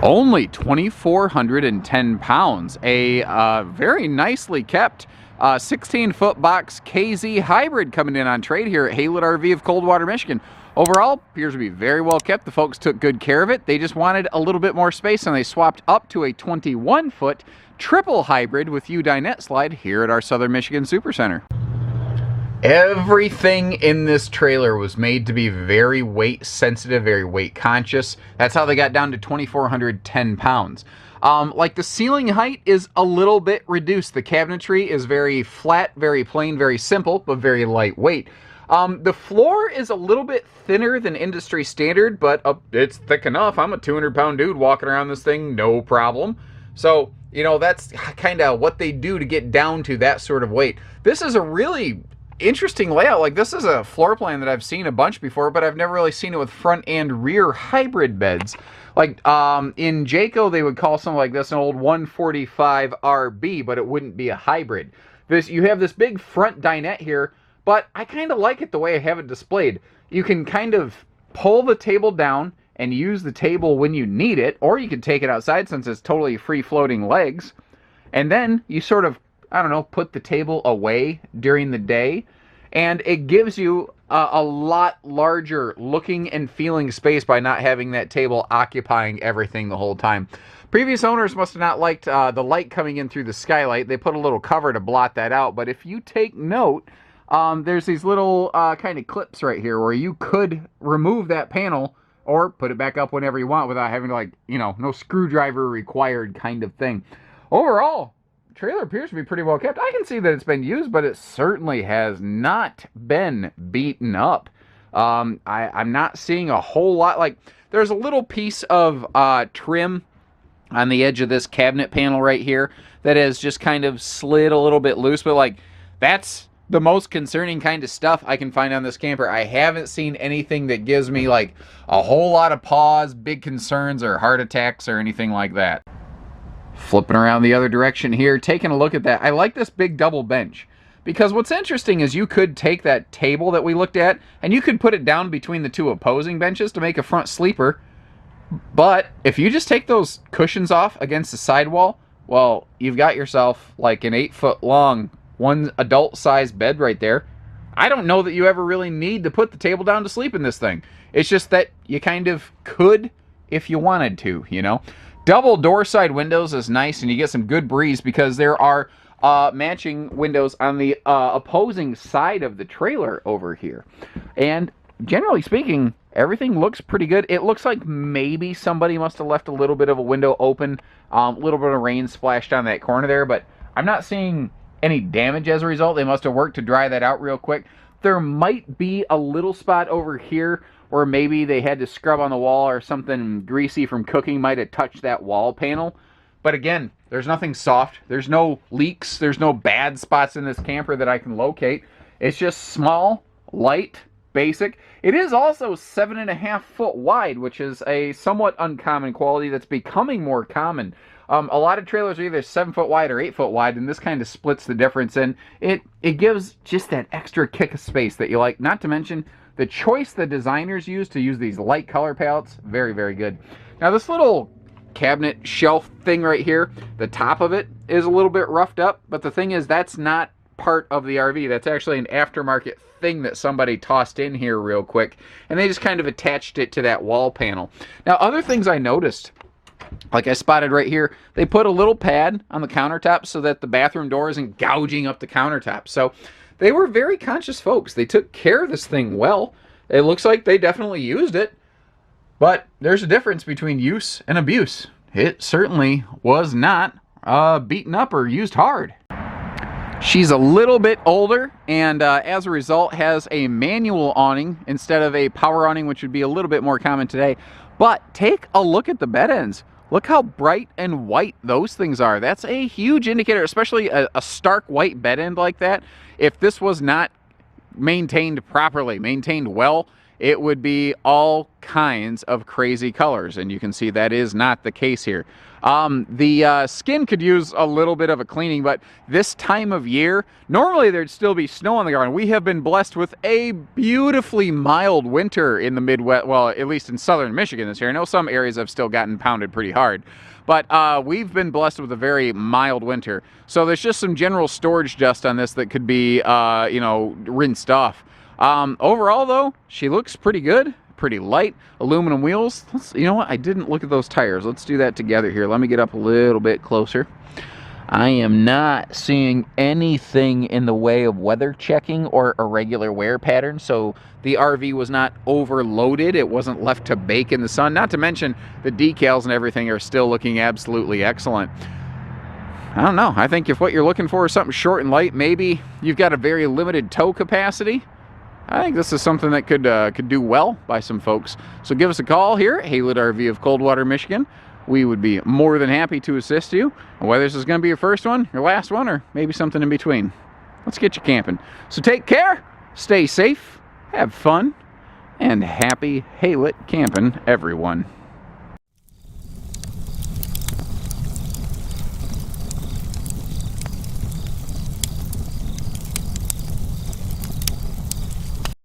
Only 2,410 pounds. A very nicely kept 16-foot box KZ hybrid coming in on trade here at Haylett RV of Coldwater, Michigan. Overall, appears to be very well kept. The folks took good care of it. They just wanted a little bit more space, and they swapped up to a 21-foot triple hybrid with U-dinette slide here at our Southern Michigan Supercenter. Everything in this trailer was made to be very weight sensitive, very weight conscious. That's how they got down to 2,410 pounds. Like the ceiling height is a little bit reduced. The cabinetry is very flat, very plain, very simple, but very lightweight. The floor is a little bit thinner than industry standard, but it's thick enough. I'm a 200-pound dude walking around this thing, no problem. So, you know, that's kind of what they do to get down to that sort of weight. This is a really interesting layout. Like, this is a floor plan that I've seen a bunch before, but I've never really seen it with front and rear hybrid beds. Like in Jayco, they would call something like this an old 145 RB, but it wouldn't be a hybrid. You have this big front dinette here, but I kind of like it the way I have it displayed. You can kind of pull the table down and use the table when you need it, or you can take it outside since it's totally free-floating legs, and then you sort of, I don't know, put the table away during the day, and it gives you a lot larger looking and feeling space by not having that table occupying everything the whole time. Previous owners must have not liked the light coming in through the skylight. They put a little cover to blot that out, but if you take note, there's these little kind of clips right here where you could remove that panel or put it back up whenever you want without having to, like, you know, no screwdriver required kind of thing. Overall, trailer appears to be pretty well kept. I can see that it's been used, but it certainly has not been beaten up. I'm not seeing a whole lot. Like, there's a little piece of trim on the edge of this cabinet panel right here that has just kind of slid a little bit loose, but like, that's the most concerning kind of stuff I can find on this camper. I haven't seen anything that gives me like a whole lot of pause, big concerns, or heart attacks or anything like that. Flipping around the other direction here, taking a look at that. I like this big double bench because what's interesting is you could take that table that we looked at and you could put it down between the two opposing benches to make a front sleeper. But if you just take those cushions off against the sidewall, well, you've got yourself like an 8-foot long, one adult-sized bed right there. I don't know that you ever really need to put the table down to sleep in this thing. It's just that you kind of could if you wanted to, you know. Double door side windows is nice, and you get some good breeze because there are matching windows on the opposing side of the trailer over here. And generally speaking, everything looks pretty good. It looks like maybe somebody must have left a little bit of a window open, a little bit of rain splashed on that corner there, but I'm not seeing any damage as a result. They must have worked to dry that out real quick. There might be a little spot over here where maybe they had to scrub on the wall or something greasy from cooking might have touched that wall panel. But again, there's nothing soft. There's no leaks. There's no bad spots in this camper that I can locate. It's just small, light, basic. It is also 7.5 foot wide, which is a somewhat uncommon quality that's becoming more common. A lot of trailers are either 7 foot wide or 8 foot wide, and this kind of splits the difference, and it gives just that extra kick of space that you like. Not to mention the choice the designers use to use these light color palettes, very, very good. Now this little cabinet shelf thing right here, the top of it is a little bit roughed up, but the thing is that's not part of the RV. That's actually an aftermarket thing that somebody tossed in here real quick, and they just kind of attached it to that wall panel. Now other things I noticed, like I spotted right here, they put a little pad on the countertop so that the bathroom door isn't gouging up the countertop. So they were very conscious folks. They took care of this thing well. It looks like they definitely used it. But there's a difference between use and abuse. It certainly was not beaten up or used hard. She's a little bit older, and as a result has a manual awning instead of a power awning, which would be a little bit more common today. But take a look at the bed ends. Look how bright and white those things are. That's a huge indicator, especially a stark white bed end like that. If this was not maintained properly, maintained well, it would be all kinds of crazy colors, and you can see that is not the case here. The skin could use a little bit of a cleaning, but this time of year, normally there'd still be snow on the ground. We have been blessed with a beautifully mild winter in the Midwest, well, at least in southern Michigan this year. I know some areas have still gotten pounded pretty hard, but we've been blessed with a very mild winter. So there's just some general storage dust on this that could be, you know, rinsed off. Overall, though, she looks pretty good. Pretty light. Aluminum wheels. You know what? I didn't look at those tires. Let's do that together here. Let me get up a little bit closer. I am not seeing anything in the way of weather checking or irregular wear patterns, so the RV was not overloaded. It wasn't left to bake in the sun. Not to mention the decals and everything are still looking absolutely excellent. I don't know. I think if what you're looking for is something short and light, maybe you've got a very limited tow capacity, I think this is something that could do well by some folks. So give us a call here at Haylett RV of Coldwater, Michigan. We would be more than happy to assist you. Whether this is going to be your first one, your last one, or maybe something in between. Let's get you camping. So take care, stay safe, have fun, and happy Haylett camping, everyone.